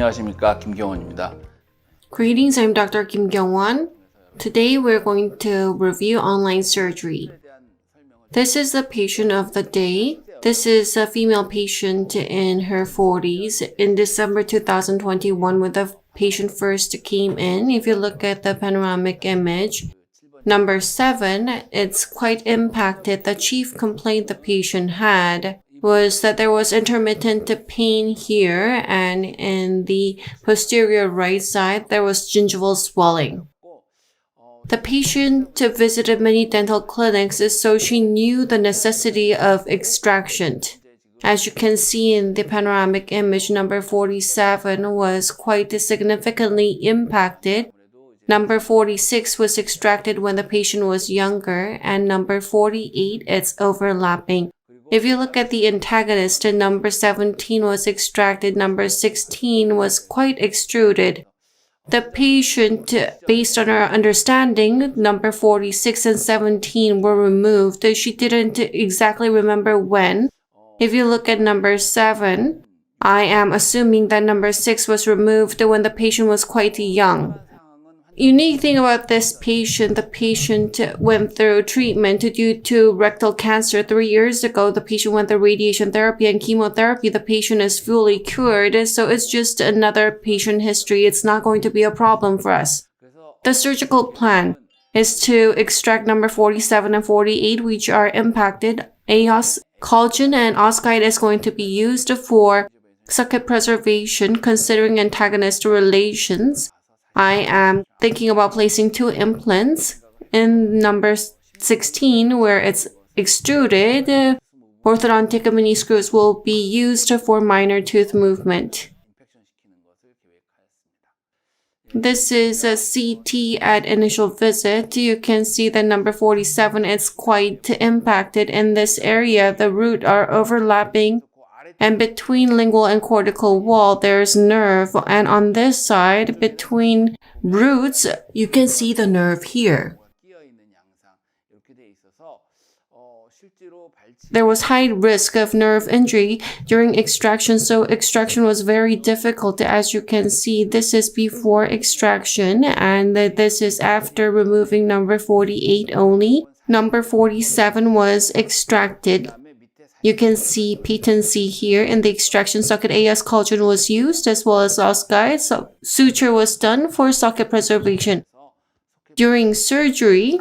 안녕하십니까, 김경원입니다. Greetings, I'm Dr. Kim Kyung-won. Today we're going to review online surgery. This is the patient of the day. This is a female patient in her 40s. In December 2021, when the patient first came in, if you look at the panoramic image, number 7, it's quite impacted. The chief complaint the patient had was that there was intermittent pain here, and in the posterior right side, there was gingival swelling. The patient visited many dental clinics, so she knew the necessity of extraction. As you can see in the panoramic image, number 47 was quite significantly impacted. Number 46 was extracted when the patient was younger, and number 48, it's overlapping. If you look at the antagonist, number 17 was extracted, number 16 was quite extruded. The patient, based on her understanding, number 46 and 17 were removed. She didn't exactly remember when. If you look at number 7, I am assuming that number 6 was removed when the patient was quite young. Unique thing about this patient, the patient went through treatment due to rectal cancer 3 years ago. The patient went through radiation therapy and chemotherapy. The patient is fully cured, so it's just another patient history. It's not going to be a problem for us. The surgical plan is to extract number 47 and 48, which are impacted. AOS, collagen, and OssGuide is going to be used for socket preservation, considering antagonist relations. I am thinking about placing 2 implants. In number 16, where it's extruded, orthodontic mini screws will be used for minor tooth movement. This is a CT at initial visit. You can see that number 47 is quite impacted in this area. The roots are overlapping. And between lingual and cortical wall, there's nerve. And on this side, between roots, you can see the nerve here. There was high risk of nerve injury during extraction, so extraction was very difficult. As you can see, this is before extraction, and this is after removing number 48 only. Number 47 was extracted. You can see patency here in the extraction socket. AS collagen was used as well as OssGuide. So suture was done for socket preservation. During surgery,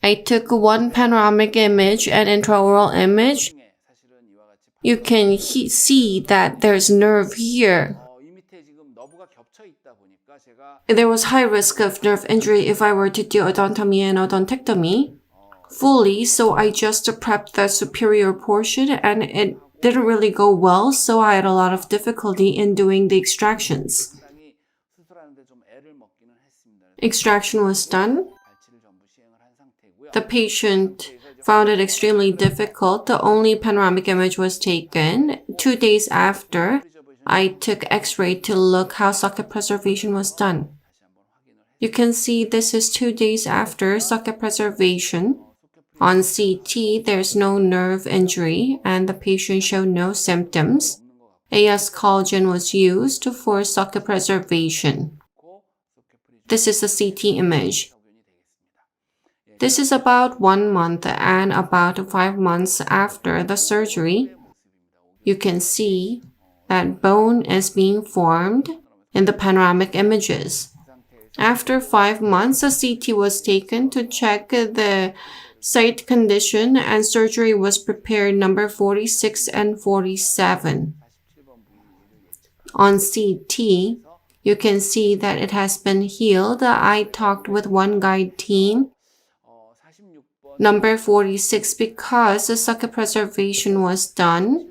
I took 1 panoramic image and intraoral image. You can see that there's nerve here. There was high risk of nerve injury if I were to do odontomy and odontectomy fully, so I just prepped the superior portion and it didn't really go well, so I had a lot of difficulty in doing the extractions. Extraction was done. The patient found it extremely difficult. The only panoramic image was taken. 2 days after, I took x-ray to look how socket preservation was done. You can see this is 2 days after socket preservation. On CT, there's no nerve injury and the patient showed no symptoms. AS collagen was used for socket preservation. This is the CT image. This is about 1 month and about 5 months after the surgery. You can see that bone is being formed in the panoramic images. After 5 months, a CT was taken to check the site condition and surgery was prepared number 46 and 47. On CT, you can see that it has been healed. I talked with OneGuide team. Number 46 because the socket preservation was done.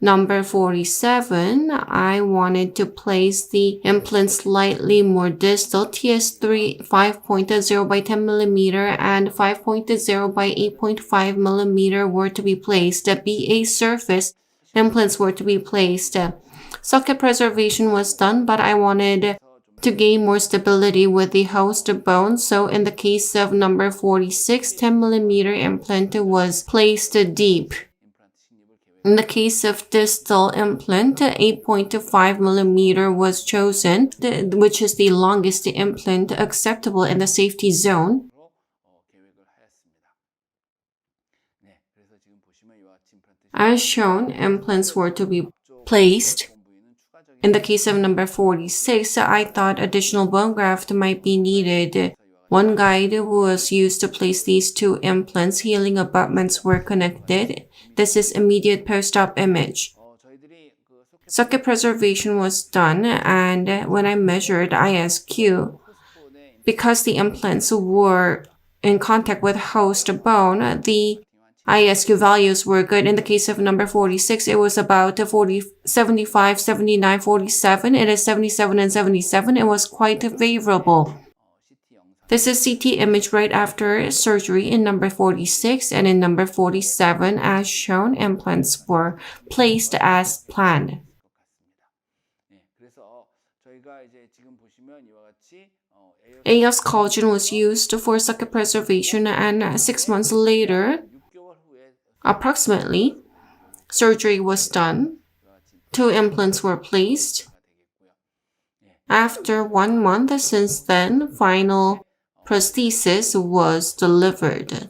Number 47, I wanted to place the implant slightly more distal. TS3 5.0 by 10 mm and 5.0 by 8.5 mm were to be placed. The BA surface implants were to be placed. Socket preservation was done, but I wanted to gain more stability with the host bone. So in the case of number 46, 10 mm implant was placed deep. In the case of distal implant, 8.5 millimeter was chosen, which is the longest implant acceptable in the safety zone. As shown, implants were to be placed. In the case of number 46, I thought additional bone graft might be needed. OneGuide was used to place these two implants. Healing abutments were connected. This is immediate post-op image. Socket preservation was done, and when I measured ISQ, because the implants were in contact with host bone, the ISQ values were good. In the case of number 46, it was about 75, 79, 47. It is 77 and 77. It was quite favorable. This is CT image right after surgery in number 46, and in number 47, as shown, implants were placed as planned. AOS collagen was used for socket preservation, and 6 months later, approximately, surgery was done. 2 implants were placed. After 1 month since then, final prosthesis was delivered.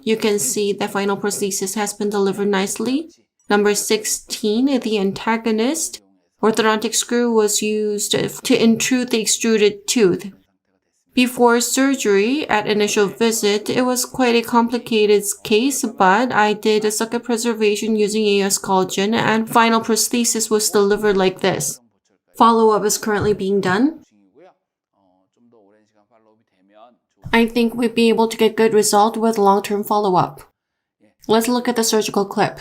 You can see the final prosthesis has been delivered nicely. Number 16, the antagonist. Orthodontic screw was used to intrude the extruded tooth. Before surgery, at initial visit, it was quite a complicated case, but I did a socket preservation using AOS collagen, and final prosthesis was delivered like this. Follow-up is currently being done. I think we'd be able to get good result with long-term follow-up. Let's look at the surgical clip.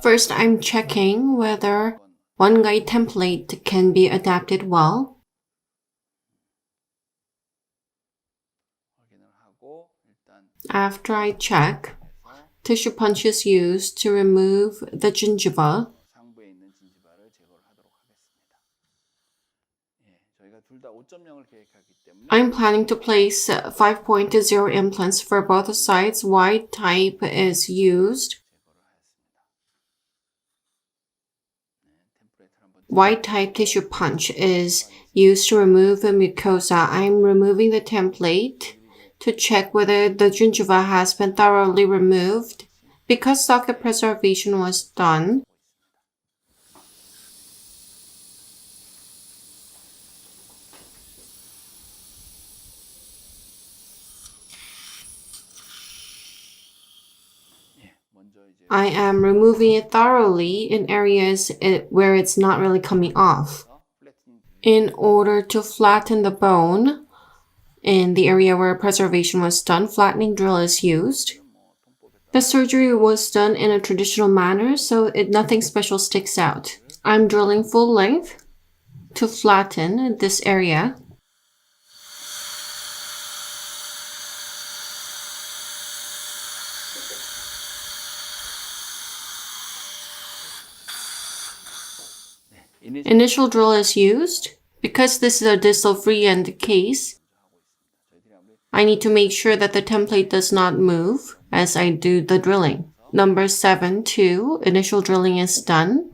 First, I'm checking whether OneGuide template can be adapted well. After I check, tissue punch is used to remove the gingiva. I'm planning to place 5.0 implants for both sides. Wide type is used. Wide type tissue punch is used to remove the mucosa. I'm removing the template to check whether the gingiva has been thoroughly removed. Because socket preservation was done, I am removing it thoroughly in areas where it's not really coming off. In order to flatten the bone in the area where preservation was done, flattening drill is used. The surgery was done in a traditional manner, so nothing special sticks out. I'm drilling full length to flatten this area. Initial drill is used. Because this is a distal free end case, I need to make sure that the template does not move as I do the drilling. Number 7, 2, initial drilling is done.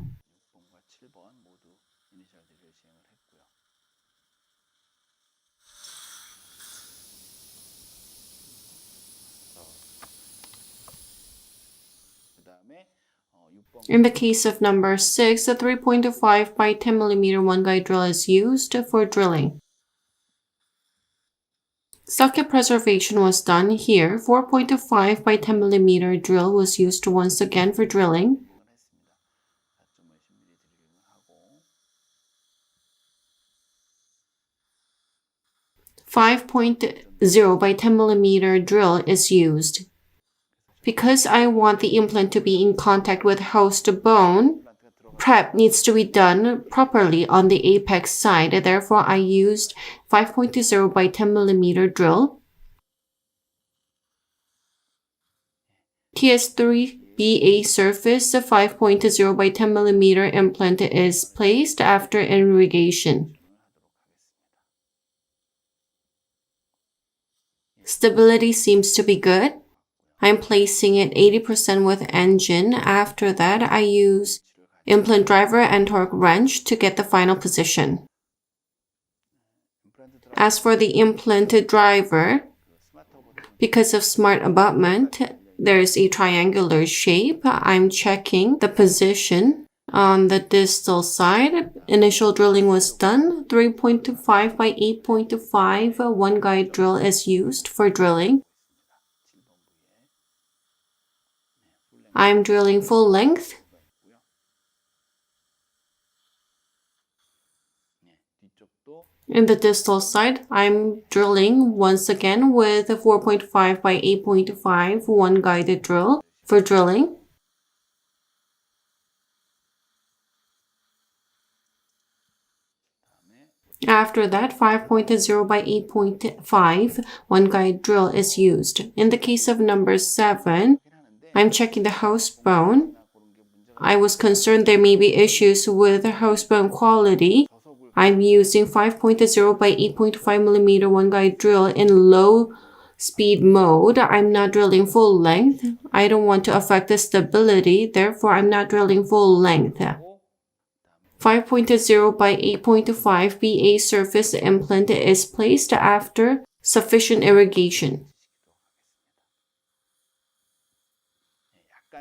In the case of number 6, a 3.5 by 10 mm OneGuide drill is used for drilling. Socket preservation was done here. 4.5 by 10 mm drill was used once again for drilling. .0 by 10 mm drill is used. Because I want the implant to be in contact with host bone, prep needs to be done properly on the apex side. Therefore, I used 5.0 by 10 mm drill. TS3 BA surface 5.0 by 10 mm implant is placed after irrigation. Stability seems to be good. I'm placing it 80% with engine. After that, I use implant driver and torque wrench to get the final position. As for the implanted driver, because of smart abutment, there is a triangular shape. I'm checking the position on the distal side. Initial drilling was done. 3.25 by 8.5 OneGuide drill is used for drilling. I'm drilling full length. In the distal side, I'm drilling once again with a 4.5 by 8.5 OneGuide drill for drilling. After that, 5.0 by 8.5 OneGuide drill is used. In the case of number 7, I'm checking the host bone. I was concerned there may be issues with the host bone quality. I'm using 5.0 by 8.5 mm OneGuide drill in low speed mode. I'm not drilling full length. I don't want to affect the stability, therefore I'm not drilling full length. 5.0 by 8.5 BA surface implant is placed after sufficient irrigation.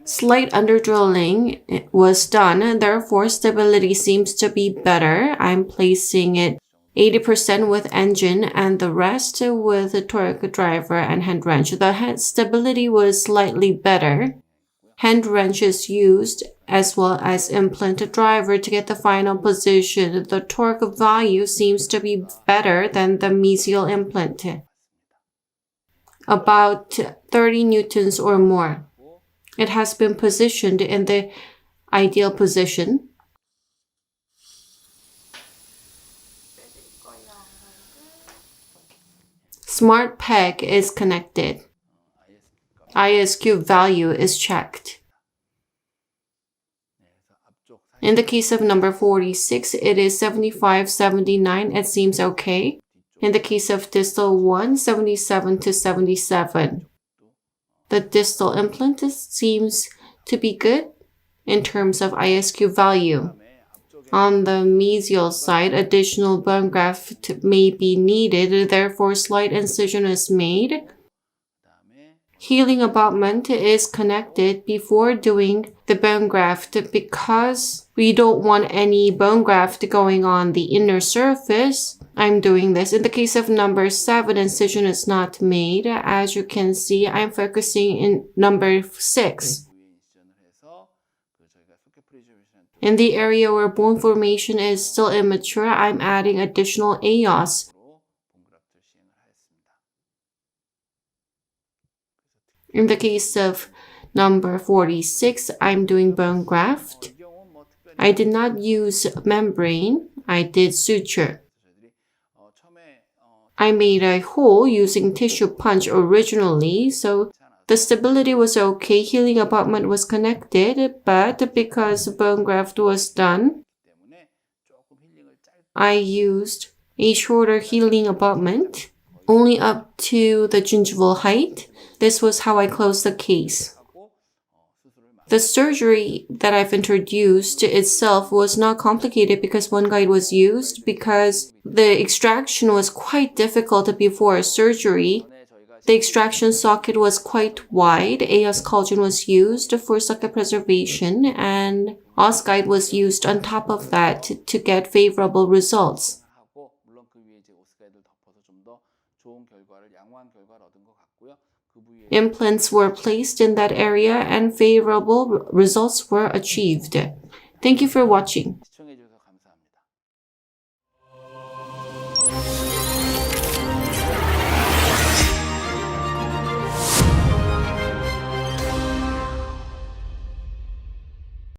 Slight underdrilling was done, therefore stability seems to be better. I'm placing it 80% with engine and the rest with the torque driver and hand wrench. The stability was slightly better. Hand wrench is used as well as implant driver to get the final position. The torque value seems to be better than the mesial implant, about 30 newtons or more. It has been positioned in the ideal position. Smart peg is connected. ISQ value is checked. In the case of number 46, it is 75-79. It seems okay. In the case of distal 1, 77 to 77. The distal implant seems to be good in terms of ISQ value. On the mesial side, additional bone graft may be needed, therefore slight incision is made. Healing abutment is connected before doing the bone graft because we don't want any bone graft going on the inner surface. I'm doing this. In the case of number 7, incision is not made. As you can see, I'm focusing in number 6. In the area where bone formation is still immature, I'm adding additional AOS. In the case of number 46, I'm doing bone graft. I did not use membrane. I did suture. I made a hole using tissue punch originally, so the stability was okay. Healing abutment was connected, but because bone graft was done, I used a shorter healing abutment, only up to the gingival height. This was how I closed the case. The surgery that I've introduced itself was not complicated because OneGuide was used because the extraction was quite difficult before surgery. The extraction socket was quite wide. AOS collagen was used for socket preservation and OssGuide was used on top of that to get favorable results. Implants were placed in that area and favorable results were achieved. Thank you for watching.